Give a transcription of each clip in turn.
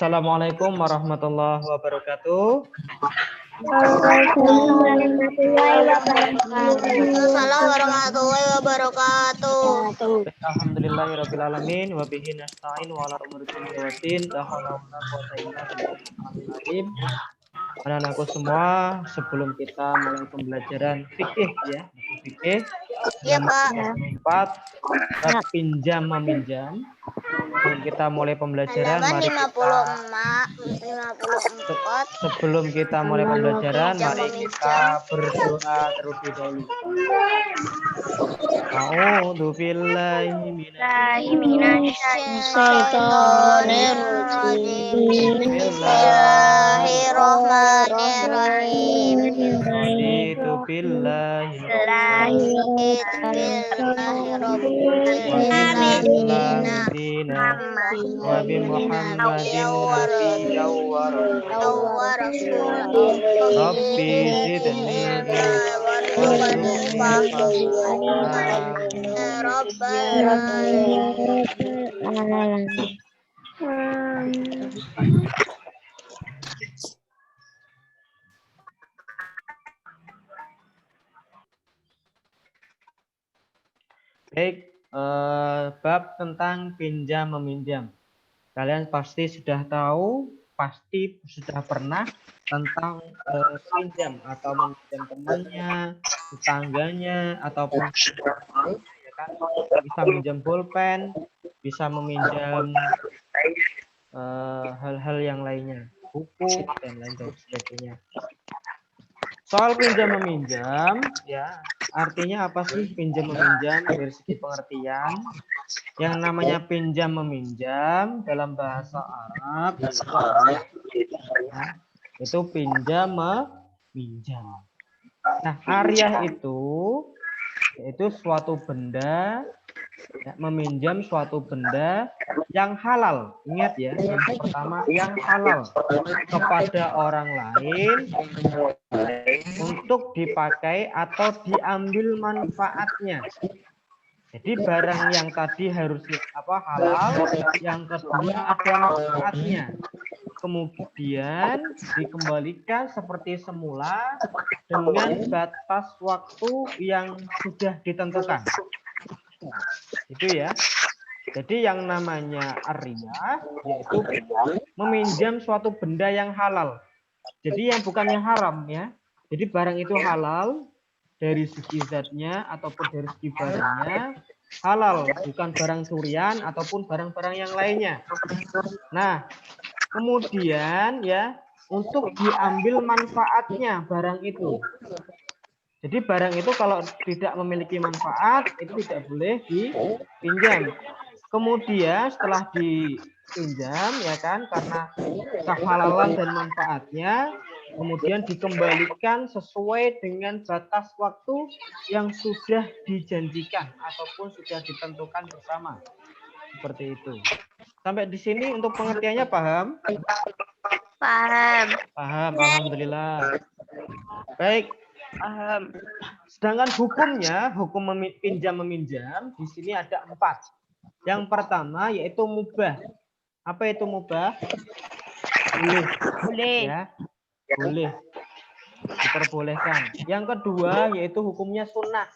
Assalamualaikum warahmatullahi wabarakatuh. Assalamualaikum warahmatullahi wabarakatuh. Alhamdulillahirabbil alamin wa bihi nasta'in wa ala umuri dunya waddin. La haula wala quwwata illa billahil. Anak-anakku semua, sebelum kita mulai pembelajaran fikih ya, fikih Iya, Pak. 4 pinjam meminjam. Sebelum kita mulai pembelajaran, Halaman mari kita 54. sebelum kita mulai pembelajaran, mari kita berdoa terlebih dahulu. A'udzu billahi Bismillahirrahmanirrahim. Raditu billahi wa bi Muhammadin nabiyyan wa Rabbi zidni warzuqni Baik, bab tentang pinjam meminjam. Kalian pasti sudah tahu, pasti sudah pernah tentang pinjam atau meminjam temannya, tetangganya, ataupun ya kan? Bisa meminjam pulpen, bisa meminjam hal-hal yang lainnya, buku dan lain sebagainya. Soal pinjam meminjam, ya artinya apa sih pinjam meminjam dari segi pengertian? Yang namanya pinjam meminjam dalam bahasa Arab itu pinjam meminjam. Nah, ariah itu yaitu suatu benda, ya, meminjam suatu benda yang halal. Ingat ya, yang pertama yang halal kepada orang lain untuk dipakai atau diambil manfaatnya. Jadi barang yang tadi harusnya halal, yang kedua ada manfaatnya. Kemudian dikembalikan seperti semula dengan batas waktu yang sudah ditentukan. Itu ya. Jadi yang namanya ariyah yaitu meminjam suatu benda yang halal. Jadi yang bukannya haram ya. Jadi barang itu halal dari segi zatnya ataupun dari segi barangnya halal, bukan barang curian ataupun barang-barang yang lainnya. Nah, kemudian ya untuk diambil manfaatnya barang itu. Jadi barang itu kalau tidak memiliki manfaat itu tidak boleh dipinjam. Kemudian setelah dipinjam ya kan karena kehalalan dan manfaatnya kemudian dikembalikan sesuai dengan batas waktu yang sudah dijanjikan ataupun sudah ditentukan bersama. Seperti itu. Sampai di sini untuk pengertiannya paham? Paham. Paham, alhamdulillah. Baik. Paham. Sedangkan hukumnya, hukum pinjam meminjam di sini ada 4. Yang pertama yaitu mubah. Apa itu mubah? Boleh. Ya. Boleh. Diperbolehkan. Yang kedua yaitu hukumnya sunnah.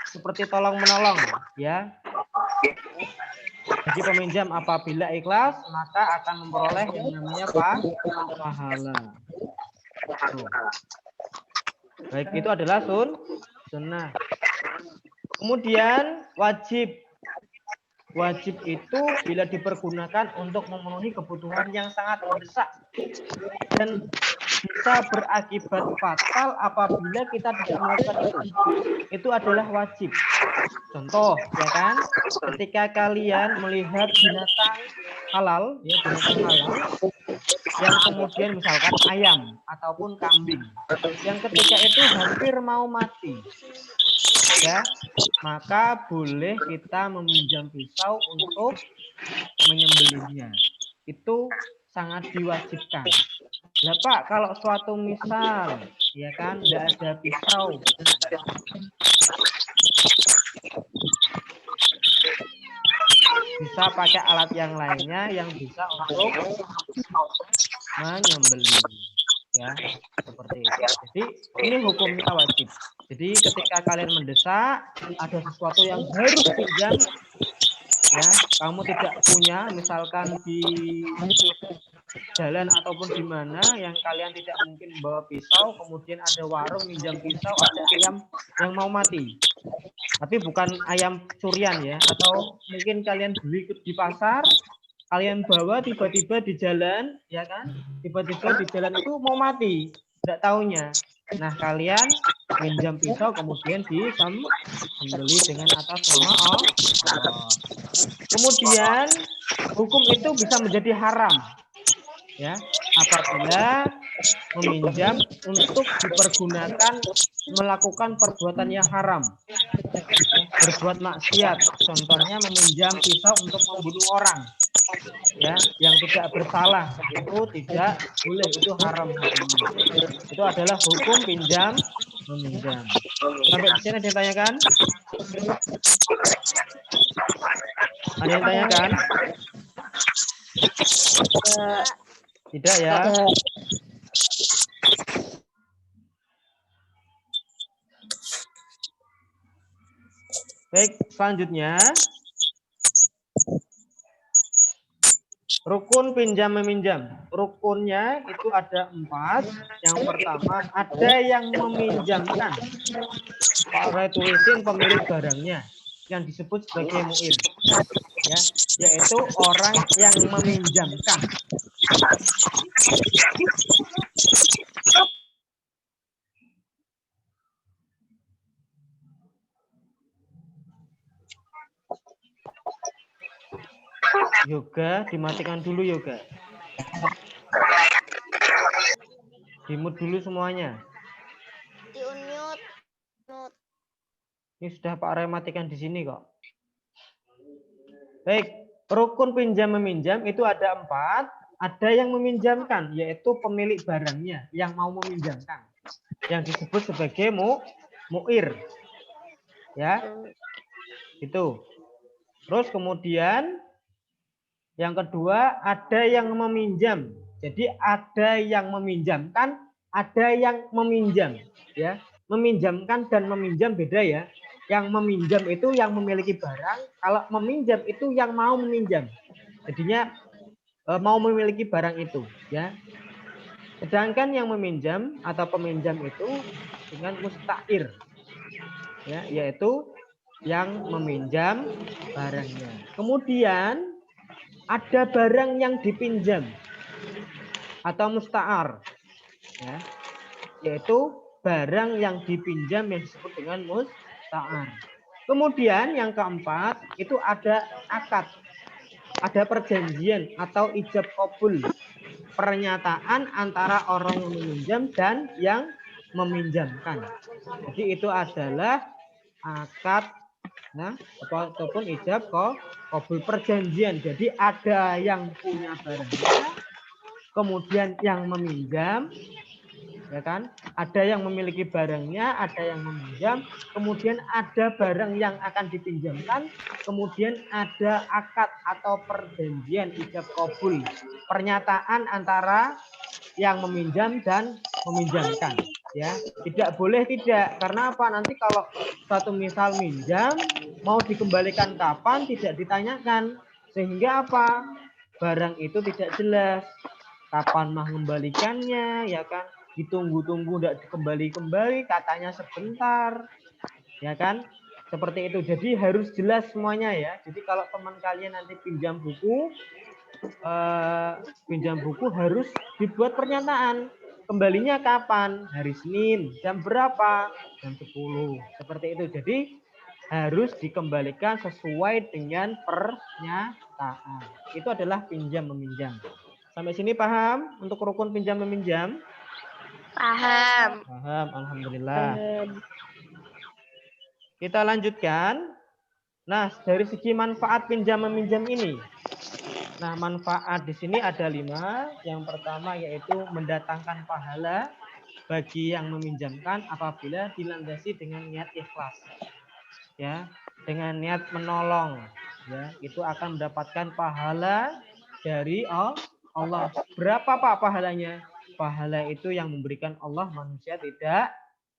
Seperti tolong menolong, ya. Jadi peminjam apabila ikhlas maka akan memperoleh yang namanya pahala. Baik, itu adalah sunnah. Kemudian wajib. Wajib itu bila dipergunakan untuk memenuhi kebutuhan yang sangat mendesak dan bisa berakibat fatal apabila kita tidak melakukan itu. Itu adalah wajib. Contoh, ya kan? Ketika kalian melihat binatang halal, ya binatang halal, yang kemudian misalkan ayam ataupun kambing, yang ketika itu hampir mau mati, ya, maka boleh kita meminjam pisau untuk menyembelihnya. Itu sangat diwajibkan. Nah, Pak, kalau suatu misal, ya kan, tidak ada pisau, bisa pakai alat yang lainnya yang bisa untuk menyembelih. Ya, seperti itu. Jadi ini hukumnya wajib. Jadi ketika kalian mendesak, ada sesuatu yang harus pinjam, ya, kamu tidak punya, misalkan di jalan ataupun di mana yang kalian tidak mungkin bawa pisau, kemudian ada warung minjam pisau, ada ayam yang mau mati. Tapi bukan ayam curian ya, atau mungkin kalian beli di pasar, kalian bawa tiba-tiba di jalan, ya kan? Tiba-tiba di jalan itu mau mati, tidak taunya. Nah, kalian minjam pisau kemudian disembelih dengan atas nama Allah. Kemudian hukum itu bisa menjadi haram, ya, apabila meminjam untuk dipergunakan melakukan perbuatan yang haram, ya, berbuat maksiat. Contohnya meminjam pisau untuk membunuh orang, ya, yang tidak bersalah, itu tidak boleh, itu haram hukumnya. Itu adalah hukum pinjam meminjam. Sampai di sini ada yang tanyakan? Ada yang tanyakan? Tidak ya? Baik, selanjutnya rukun pinjam meminjam. Rukunnya itu ada 4. Yang pertama, ada yang meminjamkan. Pak Ray tulisin pemilik barangnya yang disebut sebagai mu'ir, ya, yaitu orang yang meminjamkan. Yoga, dimatikan dulu Yoga. Dimute dulu semuanya. Di-unmute. Ini sudah Pak Ray matikan di sini kok. Baik, rukun pinjam meminjam itu ada 4. Ada yang meminjamkan, yaitu pemilik barangnya yang mau meminjamkan, yang disebut sebagai mu'ir, ya, itu. Terus kemudian yang kedua, ada yang meminjam. Jadi ada yang meminjamkan, ada yang meminjam, ya. Meminjamkan dan meminjam beda ya. Yang meminjam itu yang memiliki barang, kalau meminjam itu yang mau meminjam. Jadinya mau memiliki barang itu, ya. Sedangkan yang meminjam atau peminjam itu dengan musta'ir, ya, yaitu yang meminjam barangnya. Kemudian ada barang yang dipinjam atau musta'ar, ya, yaitu barang yang dipinjam yang disebut dengan musta'ar. Kemudian yang keempat itu ada akad, ada perjanjian atau ijab qabul, pernyataan antara orang yang meminjam dan yang meminjamkan. Jadi itu adalah akad, nah, ataupun ijab qabul, perjanjian. Jadi ada yang punya barangnya, kemudian yang meminjam, ya kan? Ada yang memiliki barangnya, ada yang meminjam, kemudian ada barang yang akan dipinjamkan, kemudian ada akad atau perjanjian ijab qabul, pernyataan antara yang meminjam dan meminjamkan, ya. Tidak boleh tidak, karena apa? Nanti kalau satu misal minjam mau dikembalikan kapan tidak ditanyakan, sehingga apa? Barang itu tidak jelas kapan mengembalikannya, ya kan? Ditunggu-tunggu tidak dikembali-kembali, katanya sebentar, ya kan? Seperti itu. Jadi harus jelas semuanya ya. Jadi kalau teman kalian nanti pinjam buku harus dibuat pernyataan. Kembalinya kapan? Hari Senin. Jam berapa? Jam 10. Seperti itu. Jadi harus dikembalikan sesuai dengan pernyataan. Itu adalah pinjam meminjam. Sampai sini paham untuk rukun pinjam meminjam? Paham. Paham, alhamdulillah. Kita lanjutkan. Nah, dari segi manfaat pinjam meminjam ini. Nah, manfaat di sini ada 5. Yang pertama yaitu mendatangkan pahala bagi yang meminjamkan apabila dilandasi dengan niat ikhlas. Ya, dengan niat menolong. ya, itu akan mendapatkan pahala dari Allah. Berapa Pak pahalanya? Pahala itu yang memberikan Allah, manusia tidak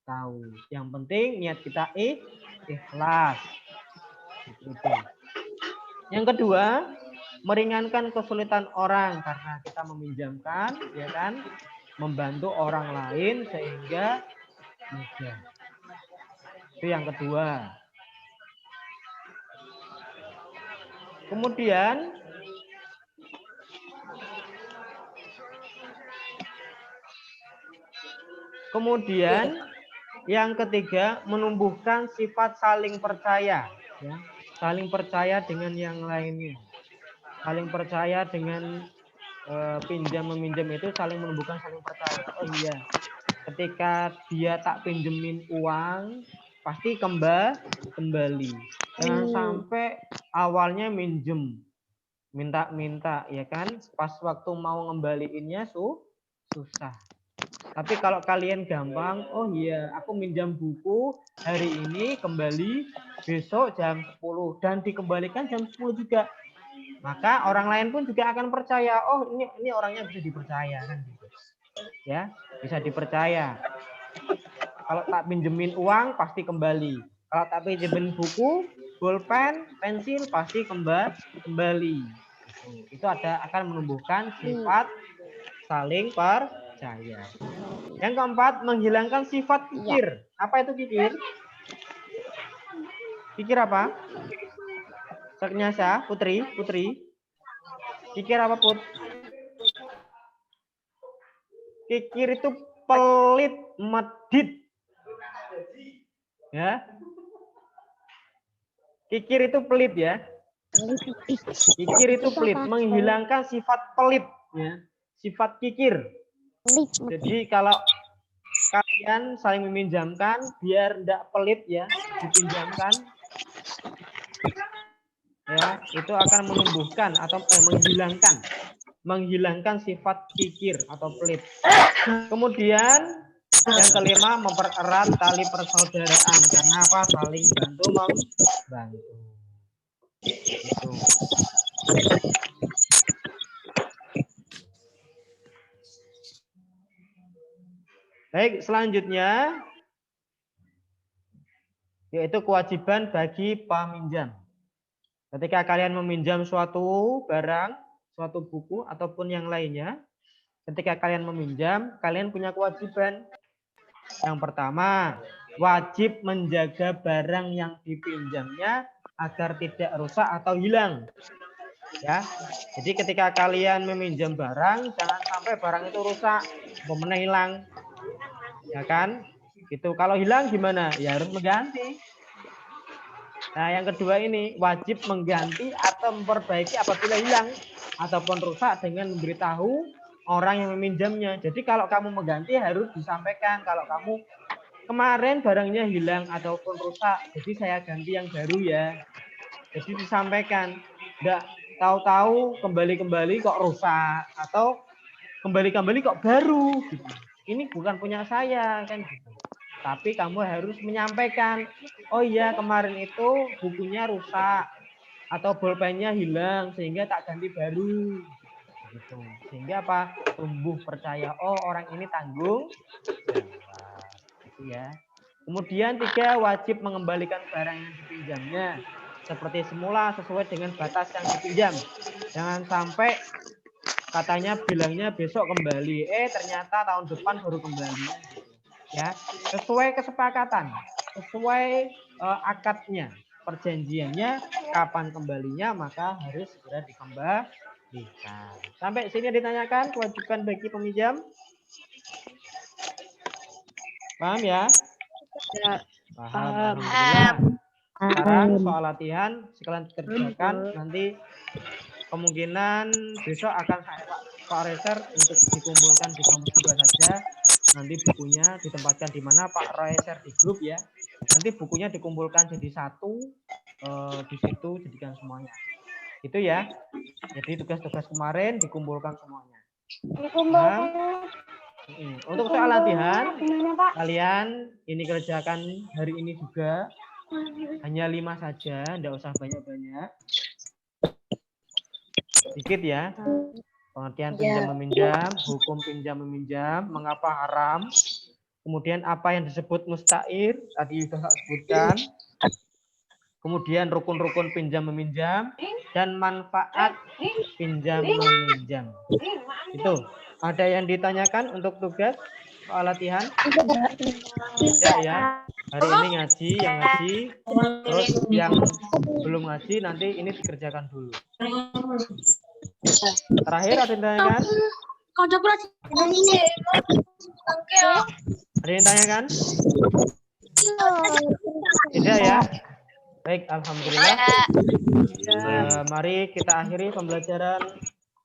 tahu. Yang penting niat kita ikhlas. Itu. Yang kedua, meringankan kesulitan orang karena kita meminjamkan, ya kan, membantu orang lain sehingga mudah. Itu yang kedua. Kemudian yang ketiga, menumbuhkan sifat saling percaya, ya. Saling percaya dengan yang lainnya. Saling percaya dengan pinjam meminjam itu saling menumbuhkan saling percaya. Oh iya, ketika dia tak pinjemin uang pasti kembali. Jangan sampai awalnya minjem minta-minta, ya kan, pas waktu mau ngembaliinnya susah. Tapi kalau kalian gampang, oh iya aku minjam buku hari ini kembali besok jam 10 dan dikembalikan jam 10 juga. Maka orang lain pun juga akan percaya, oh ini orangnya bisa dipercaya kan gitu. Ya, bisa dipercaya. Kalau tak pinjemin uang pasti kembali. Kalau tak pinjemin buku, pulpen, pensil pasti kembali. Itu akan menumbuhkan sifat saling percaya. Yang keempat, menghilangkan sifat kikir. Apa itu kikir? Kikir apa? Seknyasa, Putri. Kikir apa, Put? Kikir itu pelit, medit. Ya. Kikir itu pelit ya. Kikir itu pelit, menghilangkan sifat pelit ya. Sifat kikir. Jadi kalau kalian saling meminjamkan biar tidak pelit ya, dipinjamkan ya, itu akan menumbuhkan atau menghilangkan sifat kikir atau pelit. Kemudian yang kelima, mempererat tali persaudaraan karena apa? Saling bantu membantu. Itu. Baik, selanjutnya yaitu kewajiban bagi peminjam. Ketika kalian meminjam suatu barang, suatu buku ataupun yang lainnya, ketika kalian meminjam, kalian punya kewajiban. Yang pertama, wajib menjaga barang yang dipinjamnya agar tidak rusak atau hilang. Ya. Jadi ketika kalian meminjam barang, jangan sampai barang itu rusak, pemenang hilang. Ya kan? Gitu. Kalau hilang gimana? Ya harus mengganti. Nah, yang kedua ini wajib mengganti atau memperbaiki apabila hilang ataupun rusak dengan memberitahu orang yang meminjamnya. Jadi kalau kamu mengganti harus disampaikan kalau kamu kemarin barangnya hilang ataupun rusak, jadi saya ganti yang baru ya. Jadi disampaikan, enggak tahu-tahu kembali-kembali kok rusak atau kembali-kembali kok baru gitu. Ini bukan punya saya kan gitu. Tapi kamu harus menyampaikan, oh iya kemarin itu bukunya rusak atau bolpennya hilang sehingga tak ganti baru. Gitu. Sehingga apa? Tumbuh percaya, oh orang ini tanggung jawab. Gitu ya. Kemudian 3, wajib mengembalikan barang yang dipinjamnya seperti semula sesuai dengan batas yang dipinjam. Jangan sampai katanya bilangnya besok kembali, ternyata tahun depan baru kembali. Ya, sesuai kesepakatan, sesuai akadnya, perjanjiannya, kapan kembalinya maka harus segera dikembalikan. Sampai sini ditanyakan kewajiban bagi peminjam. Paham ya? Paham. Alhamdulillah. Sekarang soal latihan sekalian kerjakan, nanti kemungkinan besok akan saya Pak Reser untuk dikumpulkan di kampus 2 saja. Nanti bukunya ditempatkan di mana Pak Reser di grup ya. Nanti bukunya dikumpulkan jadi satu, di situ jadikan semuanya. Itu ya. Jadi tugas-tugas kemarin dikumpulkan semuanya. Nah, untuk soal latihan, kalian ini kerjakan hari ini juga. Hanya 5 saja, tidak usah banyak-banyak. Dikit ya. Pengertian pinjam meminjam, hukum pinjam meminjam, mengapa haram, kemudian apa yang disebut mustair, tadi sudah saya sebutkan, kemudian rukun-rukun pinjam meminjam, dan manfaat pinjam meminjam. Itu. Ada yang ditanyakan untuk tugas soal latihan? Tidak ya. Hari ini ngaji, yang ngaji, terus yang belum ngaji nanti ini dikerjakan dulu. Terakhir ada yang ditanyakan? Ada yang tanyakan? Tidak ya? Baik, alhamdulillah. Mari kita akhiri pembelajaran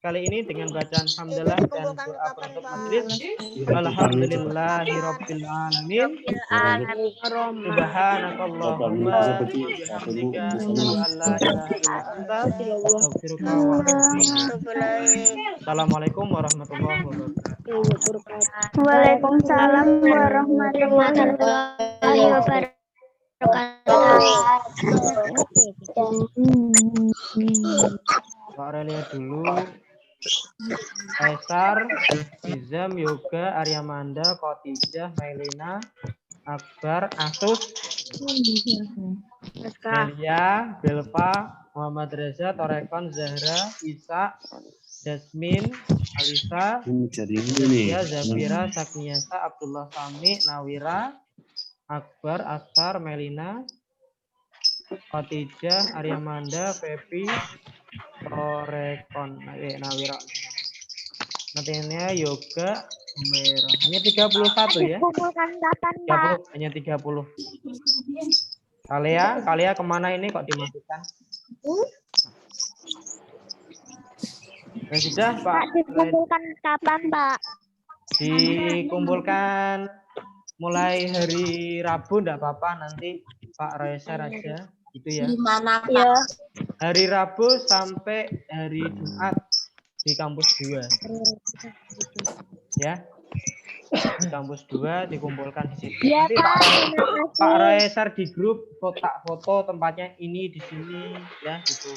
kali ini dengan bacaan hamdalah dan doa penutup majelis. Alhamdulillahirabbil alamin. Subhanakallahumma wa bihamdika asyhadu an la ilaha illa anta astaghfiruka wa atubu ilaik. Assalamualaikum warahmatullahi wabarakatuh. Waalaikumsalam warahmatullahi wabarakatuh. Pak Aurelia dulu. Kaisar, Izam, Yoga, Aryamanda, Khotijah, Mailina, Akbar, Asus, Melia, Belva, Muhammad Reza, Torekon, Zahra, Isa, Jasmine, Alisa, Lucia, Zafira, Sakniasa, Abdullah Sami, Nawira, Akbar, Astar, Melina, Khotijah, Aryamanda, Febi, Torekon, Nawira. Nantinya Yoga, Merah. Hanya 31 ya. 30, hanya 30. Kalia kemana ini kok dimatikan? Ya sudah, Pak. Dikumpulkan kapan, Pak? Dikumpulkan mulai hari Rabu enggak apa-apa, nanti Pak Raisa aja gitu ya. Di mana, Pak? Ya. Hari Rabu sampai hari Jumat di kampus 2. Ya. Di kampus 2 dikumpulkan di situ. Ya, Nanti Pak. Pak Raisa di grup foto tempatnya ini di sini ya gitu.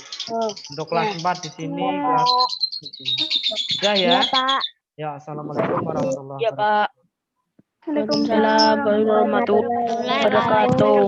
Untuk kelas 4 di sini, kelas di sini. Sudah ya? Ya, Pak. Ya, assalamualaikum warahmatullahi Ya, wabarakatuh. Pak. Waalaikumsalam warahmatullahi wabarakatuh.